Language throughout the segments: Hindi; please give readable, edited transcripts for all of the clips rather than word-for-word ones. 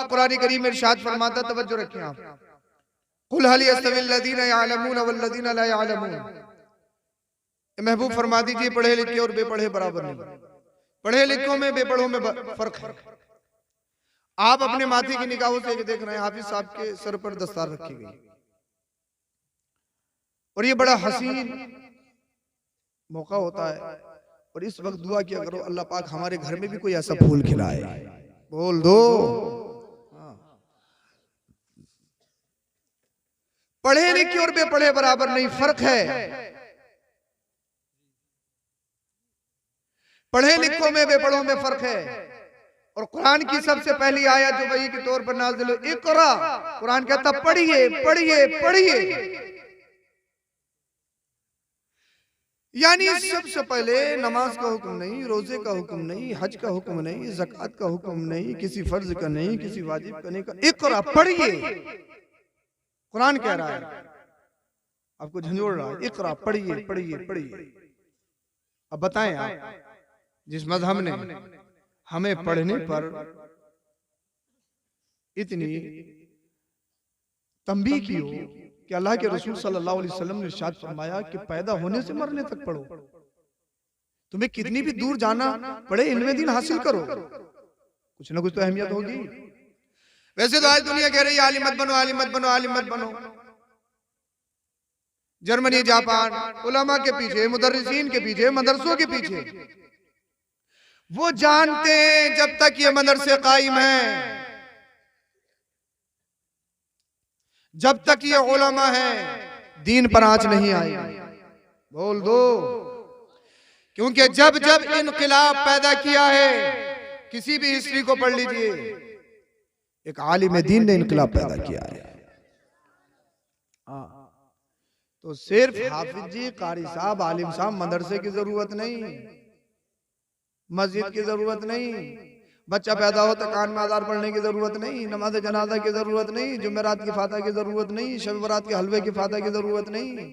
कुरान करीम में इरशाद फरमाता, तवज्जो रखें आप, कुल हल यस्तविल लज़ीना यअलमून वल्लज़ीना ला यअलमून। महबूब फरमा दीजिए पढ़े लिखे और बेपढ़े बराबर नहीं, पढ़े लिखों में बेपढ़ों में फर्क है। आप अपने माथे की निगाहों से देख रहे हैं, हाफिज साहब के सर पर दस्तार रखी गई और ये बड़ा हसीन मौका होता है। और इस वक्त दुआ किया करो, अल्लाह पाक हमारे घर में भी कोई ऐसा फूल खिलाए। बोल दो, पढ़े लिखे और बेपढ़े बराबर नहीं, फर्क है। पढ़े लिखों में बेपढ़ों में फर्क है। और कुरान की सबसे पहली आयत जो वही के तौर पर नाज़िल हुई, इक़रा, कुरान कहता पढ़िए पढ़िए पढ़िए। यानी सबसे पहले नमाज का हुक्म नहीं, रोजे का हुक्म नहीं, हज का हुक्म नहीं, ज़कात का हुक्म नहीं, किसी फर्ज का नहीं, किसी वाजिब का नहीं, इक़रा पढ़िए। कुरान कह रहा है, आपको झंझोड़ रहा है, इक़रा पढ़िए पढ़िए पढ़िए। अब बताएं आप, जिस मजहब ने हमें पढ़ने पर इतनी तंबीह की हो कि अल्लाह के रसूल सल्लल्लाहु अलैहि वसल्लम ने इरशाद फरमाया कि पैदा होने से मरने तक पढ़ो। तुम्हें कितनी भी दूर जाना पड़े, इल्म दीन हासिल करो, कुछ ना कुछ तो अहमियत होगी। वैसे तो आज दुनिया कह रही है आलिम मत बनो, आलिम मत बनो, आलिम मत बनो। जर्मनी, जापान उलमा के पीछे, मुदर्रिसीन के पीछे, मदरसों के पीछे। वो जानते हैं जब तक ये मदरसे कायम हैं, जब तक ये उलमा है, दीन पर आंच नहीं आई। बोल दो, क्योंकि जब जब इनकलाब पैदा किया है, किसी भी हिस्ट्री को पढ़ लीजिए, एक आलिम दीन ने इनकलाब पैदा किया है। तो सिर्फ हाफिज जी, कारी साहब, आलिम साहब, मदरसे की जरूरत नहीं, मस्जिद की जरूरत नहीं, बच्चा पैदा हो तो कान में आधार पढ़ने की जरूरत नहीं, नमाज जनाजा की जरूरत नहीं, जुमेरात की फातिहा की जरूरत नहीं, शब बरात के हलवे की फातिहा की जरूरत नहीं।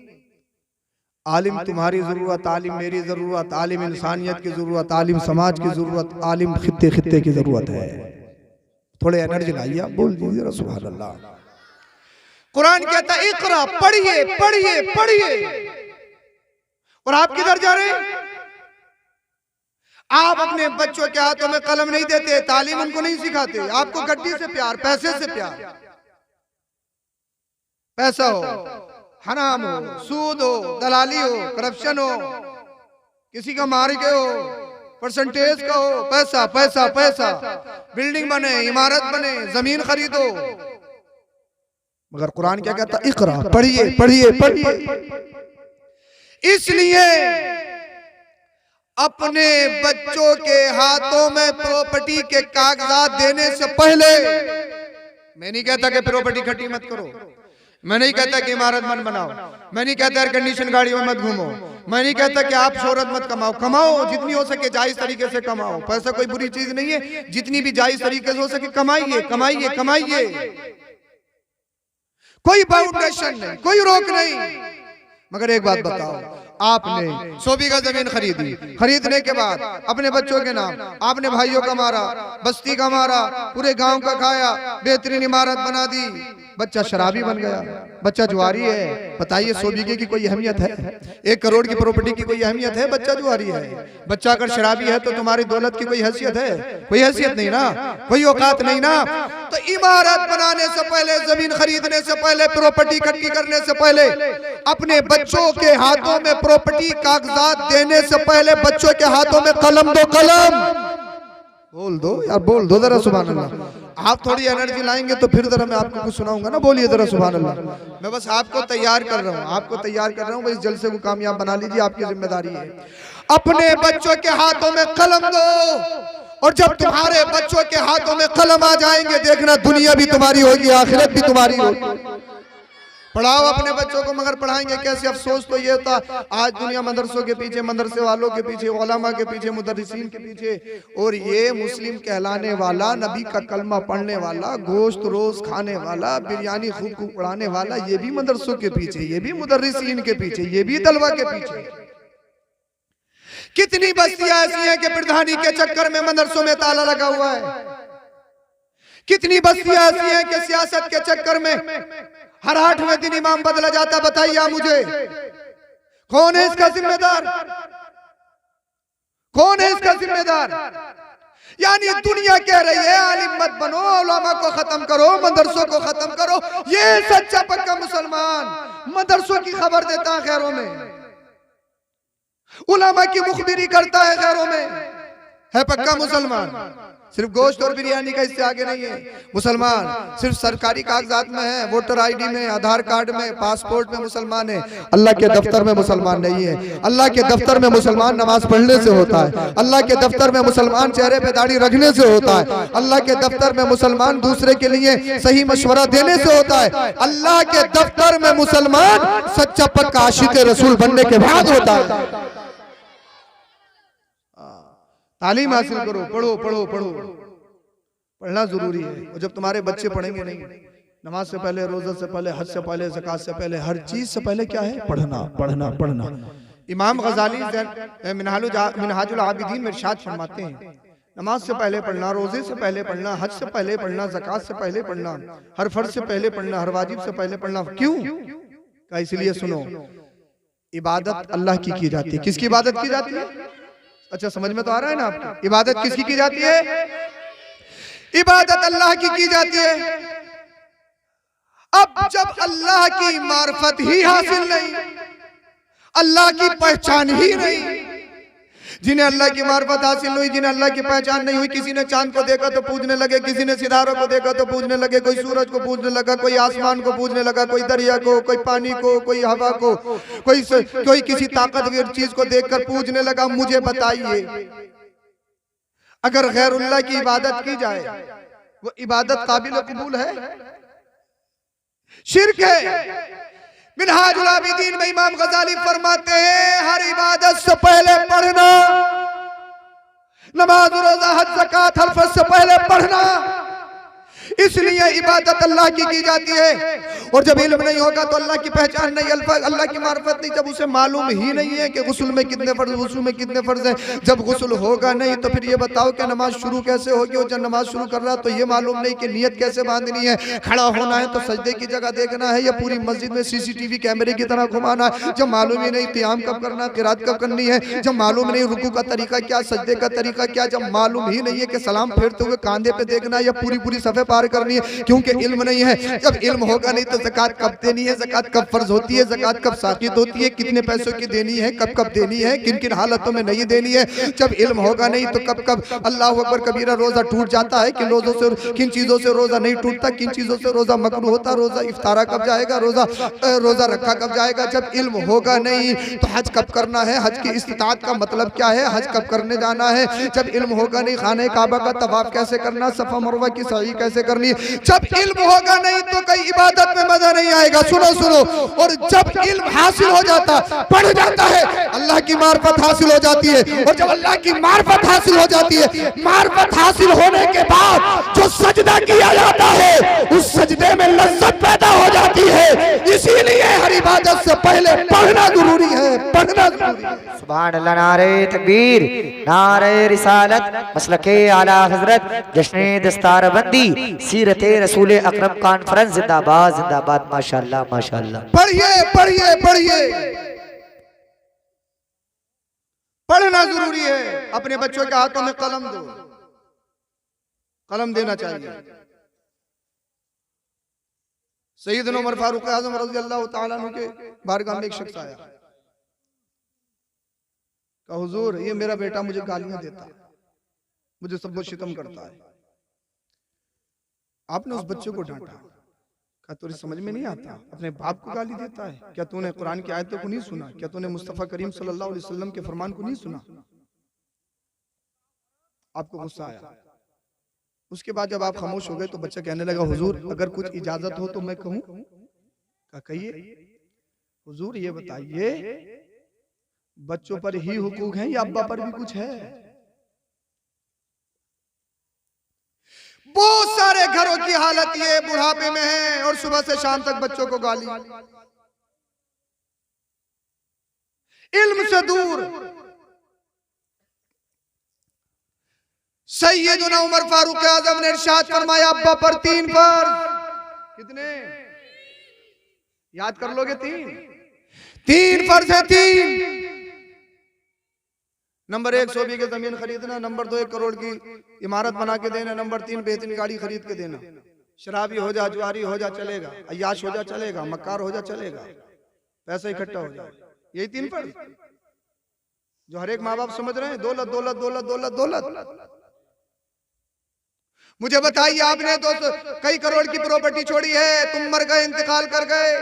आलिम तुम्हारी जरूरत, आलिम मेरी जरूरत, आलिम इंसानियत की जरूरत, आलिम समाज की जरूरत, आलिम खित्ते खित्ते की जरूरत है। थोड़े एनर्जी लाइए, आप बोल दीजिए जरा सुभान अल्लाह। कुरान कहता है इक़रा पढ़िए पढ़िए पढ़िए। और आप किधर जा रहे हैं? आप अपने बच्चों के हाथों में कलम नहीं देते, तालीम उनको नहीं सिखाते। आपको गड्डी से प्यार, पैसे से प्यार, पैसा हो, हराम हो, सूद हो, दलाली हो, करप्शन हो, किसी का मार के हो, परसेंटेज का हो, पैसा पैसा पैसा, बिल्डिंग बने, इमारत बने, जमीन खरीदो। मगर कुरान क्या कहता? इक़रा पढ़िए पढ़िए पढ़िए। इसलिए अपने बच्चों के हाथों में प्रॉपर्टी के कागजात देने से पहले, मैं नहीं कहता कि प्रॉपर्टी खट्टी मत करो, मैं नहीं कहता कि इमारत मत बनाओ, मैं नहीं कहता एयर कंडीशन गाड़ियों में मत घूमो, मैं नहीं कहता कि आप शोहरत मत कमाओ। कमाओ जितनी हो सके, जायज तरीके से कमाओ, पैसा कोई बुरी चीज नहीं है, जितनी भी जायज तरीके से हो सके कमाइए कमाइए कमाइए। कोई बाउंडेशन नहीं, कोई रोक नहीं। मगर एक बात बताओ, आपने 100 बीघा जमीन खरीदी, खरीदने के बाद अपने बच्चों के नाम आपने भाइयों का मारा, बस्ती का मारा, पूरे गांव का खाया, बेहतरीन इमारत बना दी, बच्चा शराबी बन गया, बच्चा जुआरी है। बताइए 100 बीघे की कोई अहमियत है? 1 करोड़ की प्रॉपर्टी की कोई अहमियत है? बच्चा जुआरी है। बच्चा अगर शराबी है तो तुम्हारी दौलत की कोई हैसियत है? कोई हैसियत नहीं ना, कोई औकात नहीं ना। तो इमारत बनाने से पहले, जमीन खरीदने से पहले, प्रॉपर्टी इकट्ठी करने से पहले, अपने बच्चों के हाथों में प्रॉपर्टी कागजात देने से पहले बच्चों के हाथों में कलम दो, कलम। बोल दो यार, बोल दो जरा सुभान अल्लाह। आप थोड़ी एनर्जी लाएंगे तो फिर जरा मैं आपको कुछ सुनाऊंगा ना, बोलिए जरा सुभान अल्लाह। मैं बस आपको तैयार कर रहा हूँ, आपको तैयार कर रहा हूँ, इस जलसे को कामयाब बना लीजिए, आपकी जिम्मेदारी है। अपने बच्चों के हाथों में कलम दो, और जब तुम्हारे बच्चों के हाथों में कलम आ जाएंगे, देखना दुनिया भी तुम्हारी होगी, आखिरत भी तुम्हारी होगी। पढ़ाओ अपने बच्चों को, मगर पढ़ाएंगे कैसे? अफसोस तो ये होता, आज दुनिया मदरसों के पीछे, मदरसे वालों के पीछे, उलमा के पीछे, मुदर्रिसीन के पीछे, और ये मुस्लिम कहलाने वाला, नबी का कलमा पढ़ने वाला, गोश्त रोज खाने वाला, बिरयानी खूब खूब उड़ाने वाला, ये भी मदरसों के पीछे, ये भी मुदर्रिसीन के पीछे, ये भी तलवा के पीछे। कितनी बस्तियां ऐसी हैं कि प्रधानी के चक्कर में मदरसों में ताला लगा हुआ है। कितनी बस्तियां ऐसी हैं कि सियासत के चक्कर में हर 8वें दिन इमाम बदला जाता। बताइए आप मुझे, कौन है इसका जिम्मेदार? कौन है इसका जिम्मेदार? यानी दुनिया कह रही है आलिम मत बनो, उलमा को खत्म करो, मदरसों को खत्म करो। ये सच्चा पक्का मुसलमान मदरसों की खबर देता है खैरों में, उलमा की मुखबिरी करता है खैरों में, है पक्का मुसलमान। सिर्फ गोश्त और बिरयानी का इससे आगे नहीं है। मुसलमान सिर्फ सरकारी कागजात में है, वोटर आईडी में, आधार कार्ड में, पासपोर्ट में मुसलमान है, अल्लाह के दफ्तर में मुसलमान नहीं है। अल्लाह के दफ्तर में मुसलमान नमाज पढ़ने से होता है, अल्लाह के दफ्तर में मुसलमान चेहरे पे दाढ़ी रखने से होता है, अल्लाह के दफ्तर में मुसलमान दूसरे के लिए सही मशवरा देने से होता है, अल्लाह के दफ्तर में मुसलमान सच्चा पक्का आशिक रसूल बनने के बाद होता है। तालीम हासिल करो, पढ़ो पढ़ो पढ़ो, पढ़ना जरूरी है। और जब तुम्हारे बच्चे पढ़ेंगे नहीं, नमाज से पहले, रोजा से पहले, हज से पहले, ज़कात से पहले, हर चीज से पहले क्या है? पढ़ना पढ़ना पढ़ना। इमाम गजाली मिनहाजुल आबिदीन में इरशाद फरमाते हैं, नमाज से पहले पढ़ना, रोजे से पहले पढ़ना, हज से पहले पढ़ना, ज़कात से पहले पढ़ना, हर फर्ज से पहले पढ़ना, हर वाजिब से पहले पढ़ना। क्यों का? इसलिए सुनो, इबादत अल्लाह की जाती है। किसकी इबादत की जाती है? अच्छा, समझ में तो आ रहा है ना आपको? इबादत किसकी की जाती है? इबादत अल्लाह की जाती है। अब जब अल्लाह की मार्फत ही हासिल नहीं, अल्लाह की पहचान ही नहीं, जिन्हें अल्लाह की मार्फत हासिल हुई, जिन्हें अल्लाह की पहचान नहीं हुई, किसी ने चांद को देखा तो पूजने लगे, किसी ने सितारों को देखा तो पूजने लगे, कोई सूरज को पूजने लगा, कोई आसमान को पूजने लगा, कोई दरिया को, कोई पानी को, कोई हवा को, कोई किसी ताकतवर चीज को देखकर पूजने लगा। मुझे बताइए, अगर गैरुल्लाह की इबादत की जाए, वो इबादत काबिल कबूल है? शिर्क है। मिनहाजुल आबिदीन में इमाम गजाली फरमाते हैं, हर इबादत से पहले पढ़ना, नमाज, रोजा, हज, ज़कात हर फर्ज से पहले पढ़ना। इसलिए इबादत अल्लाह की जाती है। और जब इल्म नहीं होगा तो अल्लाह की पहचान नहीं, अल्लाह की मार्फत नहीं, जब उसे मालूम ही नहीं है कि गुस्ल में कितने फर्ज, वुज़ू में कितने फर्ज हैं, जब गुस्ल होगा नहीं तो फिर ये बताओ कि नमाज शुरू कैसे होगी? और जब नमाज शुरू कर रहा तो ये मालूम नहीं कि नियत कैसे बांधनी है, खड़ा होना है तो सजदे की जगह देखना है या पूरी मस्जिद में CCTV कैमरे की तरह घुमाना है, जब मालूम ही नहीं क़ियाम कब करना, क़िरात कब करनी है, जब मालूम नहीं रुकू का तरीका क्या, सजदे का तरीका क्या, जब मालूम ही नहीं है कि सलाम फेरते हुए कांधे पे देखना या पूरी पूरी सफ़े पार करनी है, क्योंकि इल्म नहीं है। जब इल्म होगा नहीं तो ज़कात कब देनी है, ज़कात कब फर्ज होती है, ज़कात कब साक़ित होती है, कितने पैसों की देनी है, कब कब देनी है, किन किन हालतों में नहीं देनी है। जब इल्म होगा नहीं तो कब कब अल्लाहु अकबर कबीरा रोजा टूट जाता है, किन रोजों से, किन चीजों से रोजा नहीं टूटता, किन चीजों से रोजा मकरूह होता, रोजा इफ्तारा कब जाएगा, रोजा रखा कब जाएगा। जब इल्म होगा नहीं तो हज कब करना है, हज की इस्तिताअत का मतलब क्या है, हज कब करने जाना है। जब इल्म होगा नहीं खाने काबा का तवाफ कैसे करना, सफा मरवा की सही कैसे करनी। जब इल्म होगा नहीं तो कई इबादत में मजा नहीं आएगा। सुनो सुनो, और जब इल्म हासिल हो जाता, पढ़ जाता है, अल्लाह की मार्फत हासिल हो जाती है। और जब अल्लाह की मार्फत हासिल हो जाती है, मार्फत हासिल होने के बाद जो सजदा किया जाता है, उस सजदे में लज्जत पैदा हो जाती है। इसीलिए हर इबादत से पहले पढ़ना जरूरी है, पढ़ना जरूरी है। सुभान अल्लाह, नारे तकबीर, नारे रिसालत, मसलके आला हजरत, जश्न दस्तारबंदी, सीरते रसूल अकरम कॉन्फ्रेंस जिंदाबाद जिंदाबाद। माशाअल्लाह माशाअल्लाह। पढ़िए पढ़िए पढ़िए, पढ़ना जरूरी है। अपने बच्चों के हाथों में कलम दो, कलम देना चाहिए। सैयदना उमर फारूक आज़म रज़ी अल्लाह तआला अन्हु के बारगाह में एक शख्स आया, कहा हुजूर ये मेरा बेटा मुझे गालियां देता है, मुझे सब शितम करता है। आपने उस बच्चे को डांटा, कहा तुझे समझ में नहीं आता, अपने बाप को गाली देता है? क्या तूने कुरान की आयतों को नहीं सुना? क्या तूने मुस्तफा करीम सल्लल्लाहु अलैहि वसल्लम के फरमान को नहीं सुना? आपको गुस्सा आया। उसके बाद जब आप खामोश हो गए तो बच्चा कहने लगा हुजूर अगर कुछ इजाजत हो तो मैं कहूं? कहा कहिए। हुजूर ये बताइए बच्चों पर ही हुकूक है या अब्बा पर भी कुछ है? बहुत सारे घरों की हालत ये बुढ़ापे में है और सुबह से शाम तक बच्चों को गाली, इल्म से दूर। सैयदुना उमर फारूक आजम ने इरशाद फरमाया, अब्बा पर 3 फर्ज। कितने याद कर लोगे? 3 फर्ज है। 3 नंबर 1 100 बीघे जमीन खरीदना, नंबर 2 1 करोड़ की इमारत बना के देना, नंबर 3 बेहतरीन गाड़ी खरीद के देना। शराबी हो जा, जुआरी हो जा चलेगा, अय्याश हो जा चलेगा, मक्कार हो जा चलेगा, पैसा इकट्ठा हो जाए। यही 3 फर्ज जो हर एक माँ बाप समझ रहे हैं। दौलत दौलत दौलत दौलत दौलत। मुझे बताइए, आपने तो कई करोड़ की प्रॉपर्टी छोड़ी है, तुम मर गए, इंतकाल कर गए,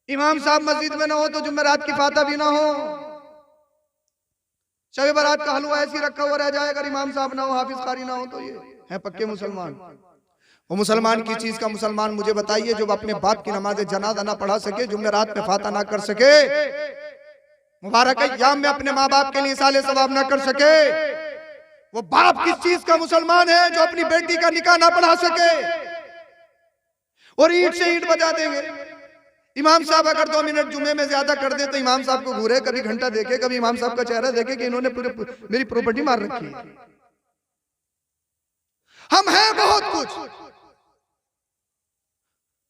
इमाम साहब मस्जिद में ना हो तो जुमेरात की फाता भी ना हो, शब बारात का हलवा ऐसी रखा हुआ रह जाए, अगर इमाम साहब ना हो, हाफिज कारी ना हो, तो ये है पक्के मुसलमान। वो मुसलमान की चीज का मुसलमान मुझे बताइए जो अपने बाप की नमाज जनाजा ना पढ़ा सके, जुमेरात में फाता ना कर सके, मुबारक अय्याम में अपने माँ बाप के लिए साले सवाब ना कर सके, वो बाप किस चीज का मुसलमान है जो अपनी बेटी का निकाह ना पढ़ा सके और ईंट से ईंट बजा देंगे। इमाम साहब अगर 2 मिनट जुमे में ज्यादा कर दे तो इमाम साहब को घूरे, कभी घंटा देखे, कभी इमाम साहब का चेहरा देखे कि इन्होंने पूरे मेरी प्रॉपर्टी मार रखी है। हम हैं बहुत कुछ,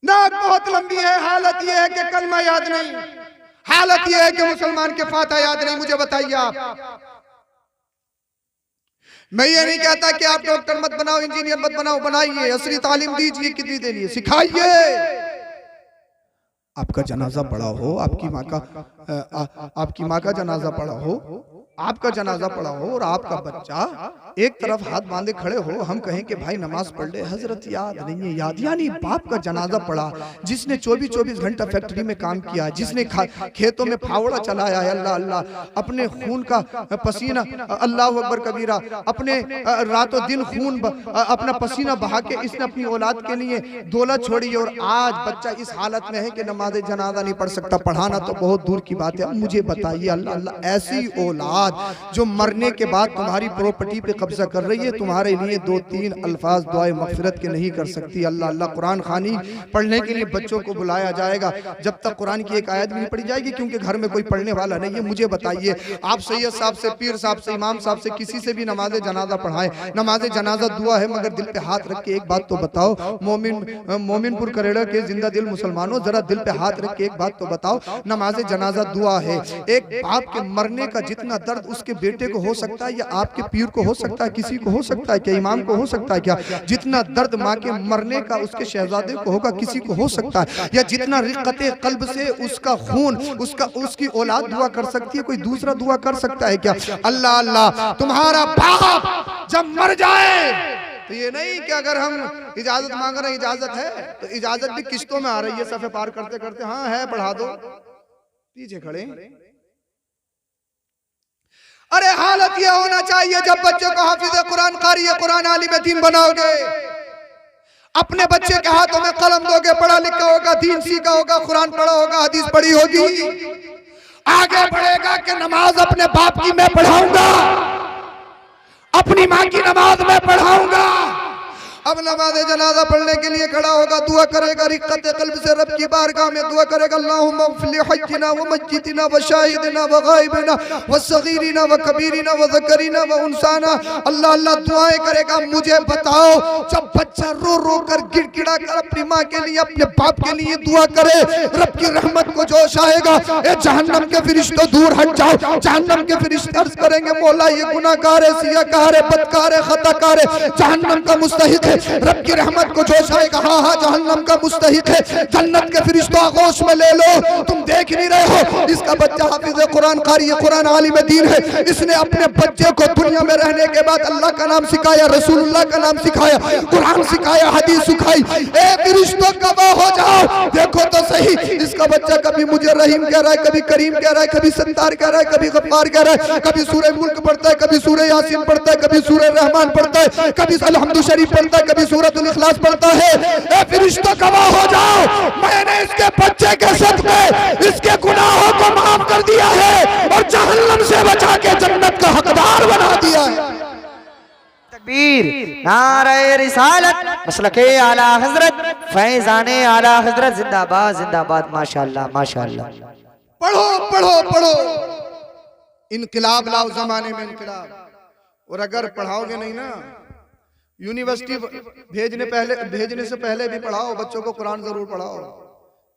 नाक बहुत लंबी है, हालत यह है कि कलमा याद नहीं, हालत यह है कि मुसलमान के फाता याद नहीं। मुझे बताइए आप, मैं ये नहीं कहता कि आप डॉक्टर मत बनाओ, इंजीनियर मत बनाओ, बनाइए, असली तालीम दीजिए, कितनी देनी है सिखाइए। आपका जनाजा पड़ा हो, आपकी माँ का जनाजा पड़ा हो, आपका जनाजा पड़ा हो और आपका बच्चा एक तरफ हाथ बांधे खड़े हो, हम कहें कि भाई नमाज पढ़ ले, हजरत याद नहीं है, याद यानी बाप का जनाजा पड़ा जिसने 24-24 घंटा फैक्ट्री में काम किया, जिसने खेतों में फावड़ा चलाया है, अल्लाह अल्लाह, अपने खून का पसीना, अल्लाह अकबर कबीरा, अपने रातों दिन खून अपना पसीना बहा के इसने अपनी औलाद के लिए दौलत छोड़ी, और आज बच्चा इस हालत में है कि नमाज जनाजा नहीं पढ़ सकता। पढ़ाना तो बहुत दूर की बात है। मुझे बताइए, अल्लाह अल्लाह, ऐसी औलाद जो मरने के बाद तुम्हारी प्रॉपर्टी पे कब्जा कर रही है, तुम्हारे लिए 2-3 अल्फाज दुआए मगफिरत के नहीं कर सकती। अल्लाह अल्लाह, कुरान खानी पढ़ने के लिए बच्चों को बुलाया जाएगा, जब तक कुरान की एक आयत भी नहीं पढ़ी जाएगी, क्योंकि घर में कोई पढ़ने वाला नहीं है। मुझे बताइए, आप सैयद साहब से, पीर साहब से, इमाम साहब से, किसी से भी नमाज जनाजा पढ़ाए, नमाज जनाजा दुआ है, मगर दिल पे हाथ रख के एक बात तो बताओ, मोमिनपुर करेड़ा के जिंदा दिल मुसलमानों, जरा दिल पे हाथ रख के एक बात तो बताओ, नमाज जनाजा दुआ है। एक बाप के मरने का जितना दर्द उसके बेटे को हो सकता है या आपके पीर को हो सकता है, किसी को हो सकता है क्या, इमाम को हो सकता है क्या? जितना दर्द माँ के मरने का उसके शहजादे को होगा, किसी को हो सकता है? या जितना रिक्कते कल्ब से उसका खून, उसकी औलाद दुआ कर सकती है, कोई दूसरा दुआ कर सकता है क्या? अल्लाह अल्लाह, तुम्हारा बाप जब मर जाए तो ये नहीं कि अगर हम इजाजत मांग रहे हैं, इजाजत है तो इजाजत भी किश्तों में आ रही है, सफे पार करते करते, हाँ है बढ़ा दो, पीछे खड़े। अरे हालत ये होना चाहिए, जब बच्चों को हाफिज कुरान, कारी कुरान, आलिम दीन बनाओगे, अपने बच्चे के हाथों में कलम दोगे, पढ़ा लिखा होगा, दीन सीखा होगा, कुरान पढ़ा होगा, हदीस पढ़ी होगी, आगे बढ़ेगा कि नमाज अपने बाप की मैं पढ़ाऊंगा, अपनी माँ की नमाज मैं पढ़ाऊंगा। अब नमाज जनाजा पढ़ने के लिए खड़ा होगा, दुआ करेगा, रिक्कत कल्ब से रब की बारगाह में दुआ करेगा, अल्लाहुम्मा इग़फिर ली हय्यिना व मय्यितिना व शाहिदिना व गायबिना व सगीरिना व कबीरिना व ज़करिना व उनसाना। अल्लाह अल्लाह दुआएं करेगा। मुझे बताओ, जब बच्चा रो रो कर गिड़गिड़ा कर अपनी माँ के लिए, अपने बाप के लिए दुआ करे, रब की रहमत को जोश आएगा। ए जहन्नम के फरिश्तों दूर हट जाओ, जहन्नम के फरिश्ते अर्ज करेंगे, मौला ये गुनाहगार है, सियाकार है, बदकार है, खताकार है, जहन्नम का मुस्तहिक है। रब की रहमत को जोश आएगा, हाँ हाँ जहन्नम का मुस्तहिक है, जन्नत के फरिश्तों आगोश में ले लो, तुम देख नहीं रहे हो, इसका बच्चा हाफिज कुरान, कारी कुरान, आलिम दीन है, इसने अपने बच्चे को दुनिया में रहने के बाद अल्लाह का नाम सिखाया, रसूलुल्लाह का नाम सिखाया, कुरान सिखाया, हदीस सिखाई। ए फरिश्तों गवाह हो जाओ, देखो तो सही, इसका बच्चा कभी मुझे रहीम कह रहा है, कभी करीम कह रहा है, कभी सत्तार कह रहा है, कभी गफ्फार कह रहा है, कभी सूरह मुल्क पढ़ता है, कभी सूरह यासीन पढ़ता है, कभी सूरह रहमान पढ़ता है, कभी अलहम्दु शरीफ पढ़ता है, कभी सूरतुल इखलास पढ़ता है। ए फरिश्तों गवाह हो जाओ, मैंने इसके बच्चे के सदक़े इसके गुनाहों को माफ कर दिया है और जहन्नम से बचा के जन्नत का हकदार बना दिया है। तकबीर, नारे रिसालत, मसलके आला हजरत, फैजाने आला हजरत, जिंदाबाद जिंदाबाद, माशाअल्लाह माशाअल्लाह। पढ़ो पढ़ो पढ़ो, इनकलाब लाओ, जमाने में इनकलाब। और अगर पढ़ाओगे नहीं ना, यूनिवर्सिटी भेजने से पहले भी पढ़ाओ, बच्चों को कुरान जरूर पढ़ाओ,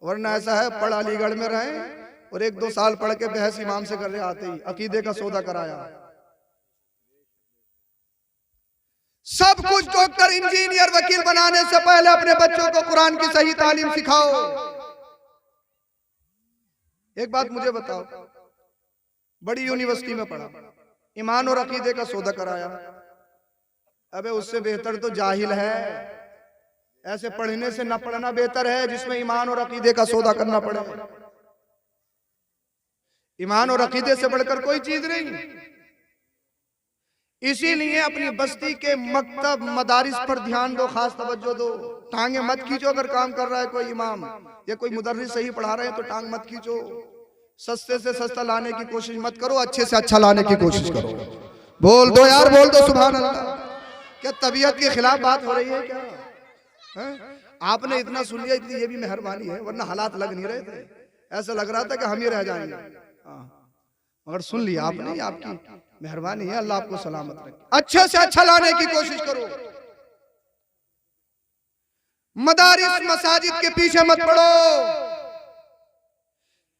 वरना ऐसा है पढ़ अलीगढ़ में रहे और 1-2 साल पढ़ के बहस इमाम से कर रहे, आते ही अकीदे का सौदा कराया। सब कुछ डॉक्टर, इंजीनियर, वकील बनाने से पहले अपने बच्चों को कुरान की सही तालीम सिखाओ। एक बात मुझे बताओ, बड़ी यूनिवर्सिटी में पढ़ा, ईमान और अकीदे का सौदा कराया, अबे उससे बेहतर तो जाहिल है। ऐसे पढ़ने से न पढ़ना बेहतर है जिसमें ईमान और अकीदे का सौदा करना पड़े। ईमान और अकीदे से बढ़कर कोई चीज नहीं। इसीलिए अपनी बस्ती के मकतब मदारिस पर ध्यान दो, खास तवज्जो दो। टांगे मत खींचो, अगर काम कर रहा है कोई इमाम या कोई मुदर्रिस सही पढ़ा रहे हैं तो टांग मत खींचो। सस्ते से सस्ता लाने की कोशिश मत करो, अच्छे से अच्छा लाने की कोशिश करो। बोल दो यार, बोल दो सुभान अल्लाह। क्या तबीयत के खिलाफ बात हो रही है क्या? आपने इतना सुन लिया, इतनी ये भी मेहरबानी है, वरना हालात लग नहीं रहे थे, ऐसा लग रहा था कि हम ही रह जाएंगे। मगर सुन लिया आपने, आपकी मेहरबानी है, अल्लाह आपको सलामत रखे। अच्छे से अच्छा लाने की कोशिश करो। मदारिस मसाजिद के पीछे मत पड़ो,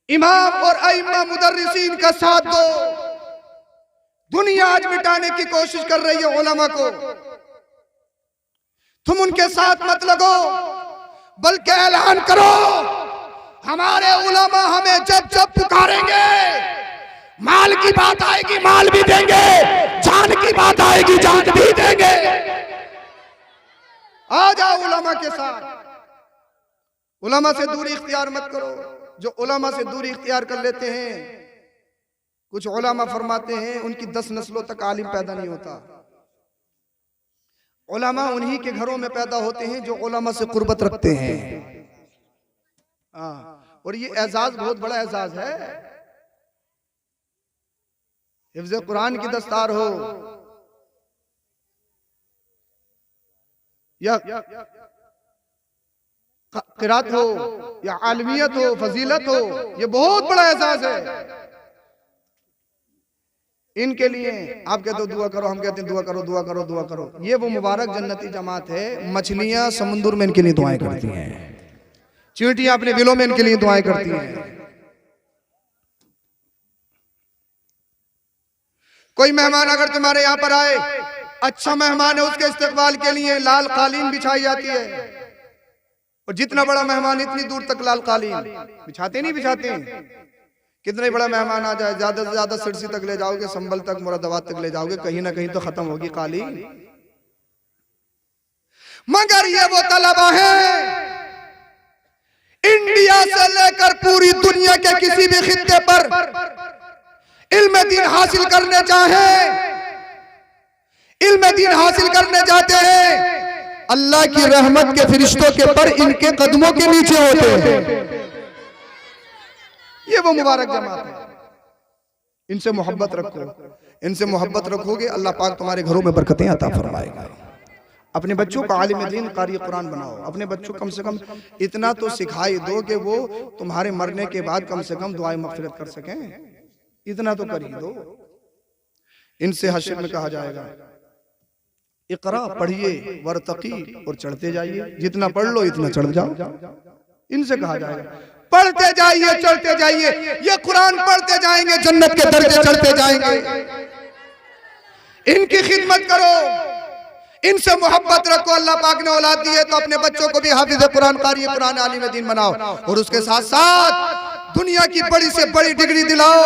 इमाम और अइम्मा मुदर्रिसीन का साथ दो। दुनिया आज मिटाने की कोशिश कर रही है उलमा को, तुम उनके साथ मत लगो, बल्कि ऐलान करो हमारे उलमा हमें जब जब पुकारेंगे, माल की बात आएगी माल भी देंगे, जान की बात आएगी जान भी देंगे। आ जाओ उलमा के साथ। उलमा से दूरी इख्तियार मत करो। जो उलमा से दूरी इख्तियार कर लेते हैं, कुछ उलमा फरमाते हैं उनकी 10 नस्लों तक आलिम पैदा नहीं होता। उलमा उन्हीं के घरों में पैदा होते हैं जो उलमा से कुर्बत रखते हैं। और ये एजाज बहुत बड़ा एजाज है। हिफ्ज़ कुरान की दस्तार हो या क़िरात हो या आलमियत हो, फजीलत हो, ये बहुत बड़ा एजाज है। इनके लिए आप कहते हो दुआ करो, हम कहते हैं दुआ करो दुआ करो दुआ करो। ये वो मुबारक जन्नती जमात है, मछलियां समुद्र में इनके लिए दुआएं करती हैं, चींटियां अपने बिलों में इनके लिए दुआएं करती हैं। कोई मेहमान अगर तुम्हारे यहाँ पर आए, अच्छा मेहमान है, उसके इस्तकबाल के लिए लाल कालीन बिछाई जाती है। और जितना बड़ा मेहमान इतनी दूर तक लाल कालीन बिछाते नहीं बिछाते हैं। कितना बड़ा मेहमान आ जाए, ज्यादा से ज्यादा सिरसी तक ले जाओगे, संभल तक, मुरादाबाद तक ले जाओगे, कहीं ना कहीं तो खत्म होगी कालीन। मगर ये वो तलबा है इंडिया से लेकर पूरी दुनिया के किसी भी खित्ते पर इल्म दीन हासिल करने चाहे, इल्म दीन हासिल करने जाते हैं, अल्लाह की रहमत के फरिश्तों के पर इनके कदमों के नीचे होते हैं। ये वो मुबारक जमात है। इनसे मोहब्बत रखो, इनसे मोहब्बत रखोगे अल्लाह पाक तुम्हारे घरों में बरकतें अता फरमाएगा। अपने बच्चों को आलिम दीन कारी कुरान बनाओ। अपने बच्चों को कम से कम इतना तो सिखाई दो कि वो तुम्हारे मरने के बाद कम से कम दुआएं मग़फ़िरत कर सकें, इतना तो कर ही दो। इनसे हश्र में कहा जाएगा इक़रा, पढ़िए, वरतकी, और चढ़ते जाइए, जितना पढ़ लो इतना चढ़ जाओ। इनसे कहा जाएगा पढ़ते जाइए, चढ़ते जाइए। ये कुरान पढ़ते जाएंगे, जन्नत के दर्जे चढ़ते जाएंगे। इनकी खिदमत करो, इनसे मोहब्बत रखो। अल्लाह पाक ने औलाद दी है तो अपने बच्चों को भी हाफिज़ कुरान, कारी कुरान, आलिम दीन बनाओ, और उसके साथ साथ दुनिया की बड़ी से बड़ी डिग्री दिलाओ।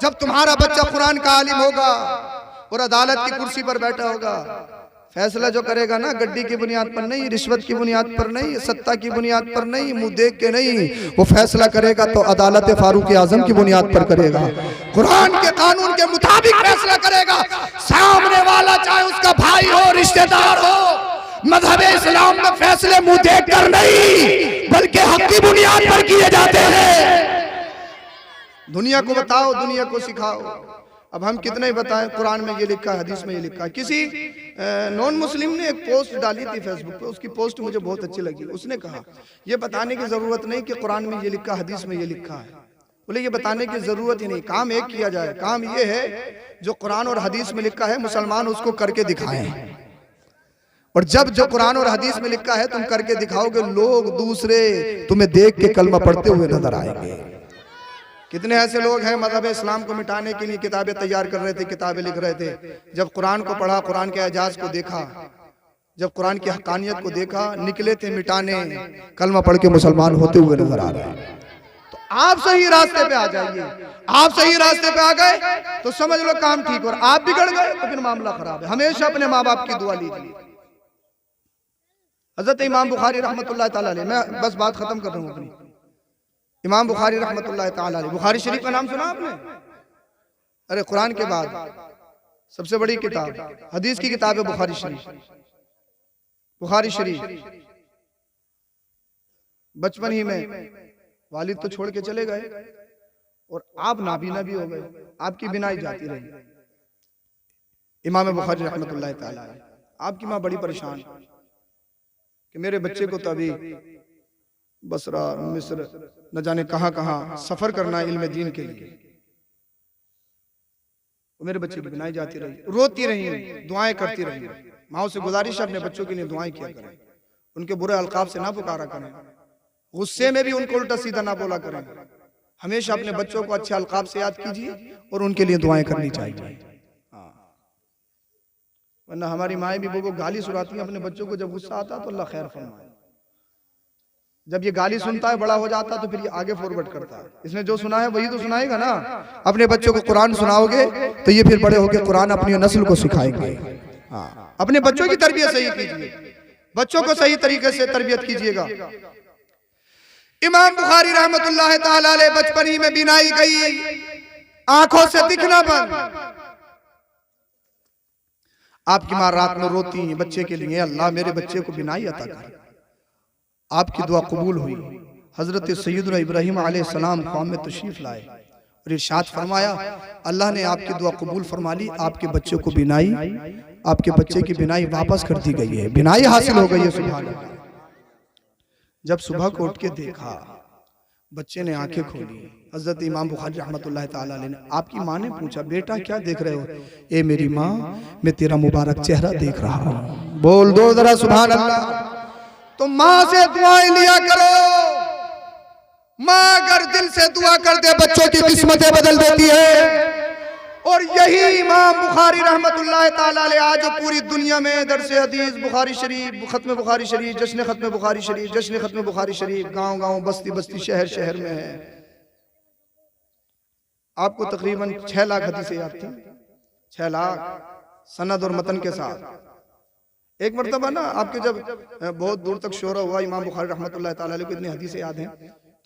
जब तुम्हारा बच्चा कुरान का आलिम होगा और अदालत की कुर्सी पर बैठा होगा, फैसला जो करेगा ना, गड्डी की बुनियाद पर नहीं, रिश्वत की बुनियाद पर नहीं, सत्ता की बुनियाद पर नहीं, मुंह देख के नहीं, वो फैसला करेगा तो अदालत फारूक आजम की बुनियाद पर करेगा, कुरान के कानून के मुताबिक फैसला करेगा। सामने वाला चाहे उसका भाई हो, रिश्तेदार हो, मजहब इस्लाम में फैसले मुंह देख कर नहीं बल्कि हक की बुनियाद पर किए जाते हैं। दुनिया को बताओ, दुनिया को सिखाओ। अब हम कितने ही बताएं, कुरान में ये लिखा है, हदीस में ये लिखा है। किसी नॉन मुस्लिम ने एक पोस्ट डाली थी फेसबुक पे, उसकी पोस्ट मुझे बहुत अच्छी लगी। उसने कहा ये बताने की जरूरत नहीं कि कुरान में ये लिखा, हदीस में ये लिखा है, बोले ये बताने की जरूरत ही नहीं, काम एक किया जाए। काम ये है जो कुरान और हदीस में लिखा है मुसलमान उसको करके दिखाएं। और जब जो कुरान और हदीस में लिखा है तुम करके दिखाओगे, लोग दूसरे तुम्हें देख के कलमा पढ़ते हुए नजर आएंगे। कितने ऐसे लोग हैं मज़हब इस्लाम को मिटाने के लिए किताबें तैयार कर रहे थे, किताबें लिख रहे थे। जब कुरान को पढ़ा, कुरान के एजाज को देखा, जब कुरान की हकानियत को देखा, निकले थे मिटाने, कलमा पढ़ के मुसलमान होते हुए नजर आ रहे हैं। तो आप सही रास्ते पे आ जाइए। आप सही रास्ते पे आ गए तो समझ लो काम ठीक, और आप बिगड़ गए तो फिर मामला खराब है। हमेशा अपने माँ बाप की दुआ लीजिए। हजरत इमाम बुखारी रहमतुल्लाह ताला अलैह, मैं बस बात खत्म कर रहा हूँ अपनी। इमाम बुखारी रहमतुल्लाह ताला अलैह, बुखारी शरीफ का नाम सुना आपने? अरे कुरान के बाद सबसे बड़ी किताब, हदीस की किताब है बुखारी शरीफ। बुखारी शरीफ बचपन ही में वालिद तो छोड़ के चले गए और आप नाबीना भी हो गए, आपकी बिनाई जाती रही। इमाम बुखारी रहमतुल्लाह ताला अलैह, आपकी माँ बड़ी परेशान कि मेरे बच्चे को तो अभी बसरा, मिस्र, न जाने कहां कहां सफर करना है इल्म दीन के लिए। मेरे बच्चे की बिनाई जाती रही, रोती रही, दुआएं करती रही। माओ से गुजारिश है अपने बच्चों के लिए दुआएं किया करें, उनके बुरे अलकाब से ना पुकारा करें, गुस्से में भी उनको उल्टा सीधा ना बोला करें। हमेशा अपने बच्चों को अच्छे अलकाब से याद कीजिए और उनके लिए दुआएं करनी चाहिए। वरना हमारी माएँ भी वो गाली सुनाती हैं अपने बच्चों को, जब गुस्सा आता तो अल्लाह खैर फरमाए। जब ये गाली सुनता है, बड़ा हो जाता तो फिर ये आगे फॉरवर्ड करता है, इसने जो सुना है वही तो सुनाएगा ना। अपने बच्चों को कुरान सुनाओगे तो ये फिर बड़े होकर कुरान अपनी नस्ल को सिखाएंगे। हाँ, अपने बच्चों की तरबियत सही कीजिए, बच्चों को सही तरीके से तरबियत कीजिएगा। इमाम बुखारी रहमतुल्लाह ताला अलैह बचपन ही में बिनाई गई, आंखों से दिखना बंद। आपकी माँ रात में रोती है बच्चे के लिए, अल्लाह मेरे बच्चे को बिनाई अता कर। आपकी दुआ कबूल हुई। हजरत सैयदना इब्राहिम अलैहिस्सलाम ख्वाब में तशरीफ लाए और इरशाद फरमाया, अल्लाह ने आपकी दुआ कबूल फरमा ली, आपके बच्चे को बिनाई, आपके बच्चे की बिनाई वापस कर दी गई है, बिनाई हासिल हो गई है। सुभान अल्लाह। जब सुबह को उठ के देखा, बच्चे ने आंखें खोली, हजरत इमाम बुखारी रहमतुल्लाह ताला अलैह ने, आपकी माँ ने पूछा, बेटा क्या देख रहे हो? ए मेरी माँ, मैं तेरा मुबारक चेहरा देख रहा हूँ। बोल दो जरा सुभान अल्लाह। तो माँ से दुआएं लिया करो। माँ अगर दिल से दुआ कर दे, बच्चों की किस्मतें बदल देती है। और यही इमाम बुखारी रहमतुल्लाह ताला अलैह आज पूरी दुनिया में दरसे हदीस, बुखारी शरीफ, खत्म बुखारी शरीफ, जश्न खत्म बुखारी शरीफ, जश्न खत्म बुखारी शरीफ गांव गांव, बस्ती बस्ती, शहर शहर में है। आपको तकरीबन 6 लाख हदीसें याद थी, 6 लाख सनद और मतन के साथ। एक मरतबा ना आपके जब बहुत दूर तक शोर हुआ, इमाम बुखारी रहमतुल्लाह ताला अलैह को इतनी हदीसें याद हैं,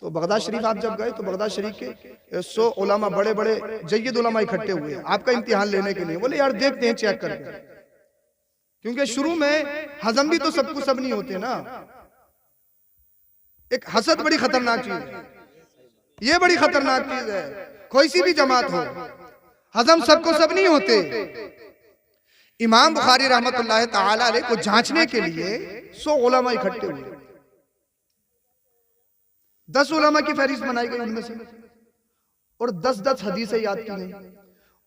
तो बगदाद शरीफ आप जब गए तो बगदाद शरीफ के 100 उलमा, बड़े बड़े जय्यद उलमा इकट्ठे हुए आपका इम्तिहान लेने के लिए। बोले यार देखते हैं चेक करके, क्योंकि शुरू में हजम भी तो सबको सब नहीं होते ना। एक हसद बड़ी खतरनाक चीज है, ये बड़ी खतरनाक चीज है। कोई सी भी जमात हो, हजम सबको सब नहीं होते। इमाम बुखारी रहमतुल्लाह ताला अलैह को जांचने के लिए 100 उलमा इकट्ठे हुए। 10 उलमा की फहरिस्त बनाई गई उनमें से, और 10-10 हदीसें याद की गई।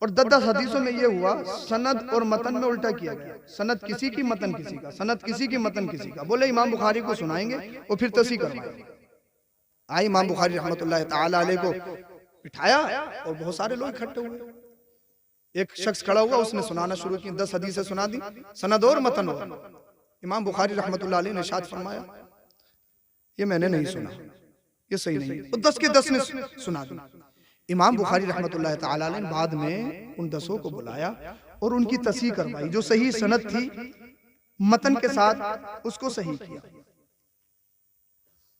और 10-10 हदीसों में यह हुआ, सनद और मतन में उल्टा किया गया। सनद किसी की, मतन किसी का, सनद किसी की, मतन किसी का। बोले इमाम बुखारी को सुनाएंगे और फिर तस्हीह करवाएंगे। आई इमाम बुखारी रहमतुल्लाह ताला अलैह को बिठाया और बहुत सारे लोग इकट्ठे हुए। एक शख्स खड़ा हुआ, उसने सुनाना शुरू की, 10 हदीसें सुना दी, सनद और मतन हो। इमाम बुखारी रहमतुल्लाह अलैह ने इरशाद फरमाया, ये मैंने नहीं सुना, ये सही नहीं है। 10 के 10 ने सुना दी। इमाम बुखारी रहमतुल्लाह ताला अलैह ने बाद में उन 10 को बुलाया और उनकी तस्हीह करवाई। जो सही सनद थी मतन के साथ, उसको सही किया।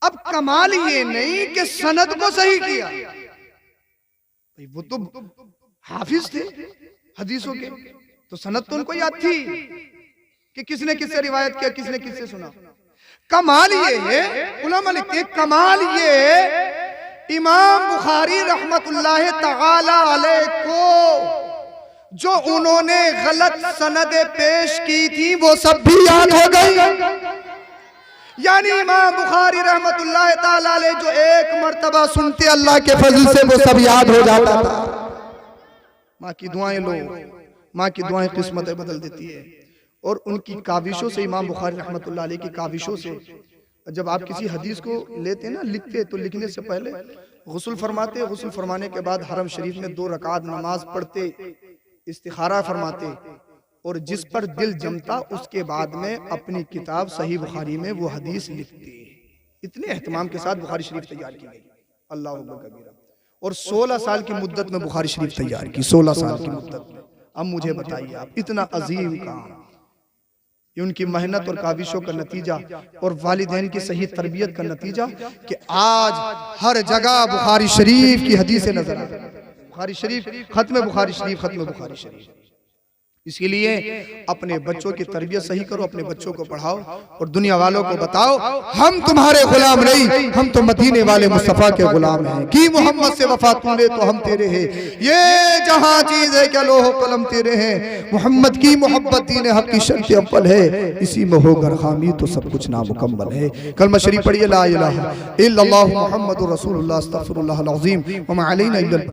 अब कमाल ये नहीं कि सनद को सही किया, भाई वो तो हाफिज थे हदीसों के, तो सनद तो उनको याद थी कि किसने किससे रिवायत किया, किसने किससे सुना। कमाल ये है, उलमा लिखते हैं, कमाल ये है इमाम बुखारी रहमतुल्लाह ताला अलैह को जो उन्होंने गलत सनद पेश की थी वो सब भी याद हो गई। यानी इमाम बुखारी रहमतुल्लाह ताला अलैह जो एक मर्तबा सुनते अल्लाह के फजल से वो सब याद हो जाता था। माँ की दुआएं लो, माँ की दुआएं किस्मतें बदल देती है। और उनकी काविशों से, इमाम बुखारी रहमतुल्लाह अलैह की काविशों से, जब आप किसी हदीस को लेते ना, लिखते, तो लिखने से पहले गुस्ल फरमाते, गुस्ल फरमाने के बाद हरम शरीफ में 2 रकात नमाज पढ़ते, इस्तिखारा फरमाते, और जिस पर दिल जमता उसके बाद में अपनी किताब सही बुखारी में वो हदीस लिखते। इतने एहतमाम के साथ बुखारी शरीफ तैयार की गई, अल्लाह अकबर कबीरा। और 16 साल की मुद्दत में बुखारी शरीफ तैयार की, 16 साल की मुद्दत में। अब मुझे बताइए आप, इतना अजीम काम, ये उनकी मेहनत और काविशों का नतीजा और वालिदैन की सही तरबियत का नतीजा कि आज हर जगह बुखारी शरीफ की हदीसें नजर आ रही हैं। बुखारी शरीफ, खत्म बुखारी शरीफ, खत्म बुखारी शरीफ। इसीलिए अपने बच्चों की तरबियत सही करो, अपने बच्चों को पढ़ाओ और दुनिया वालों को बताओ हम तुम्हारे गुलाम नहीं, हम तो मदीने वाले मुस्तफा के गुलाम हैं। की मोहम्मद से वफा तूने तो हम तेरे हैं, ये जहां चीज है क्या लोहो कलम तेरे हैं। मोहम्मद की मोहब्बत दीन हक की शर्त अव्वल है, इसी में हो गर खामी तो सब कुछ नामुकम्मल है। कलमा शरीफ पढ़िए, ला इलाहा इल्लल्लाहु मुहम्मदुर रसूलुल्लाह अस्तगफिरुल्लाह अल अज़ीम व मा अलैना इल्लल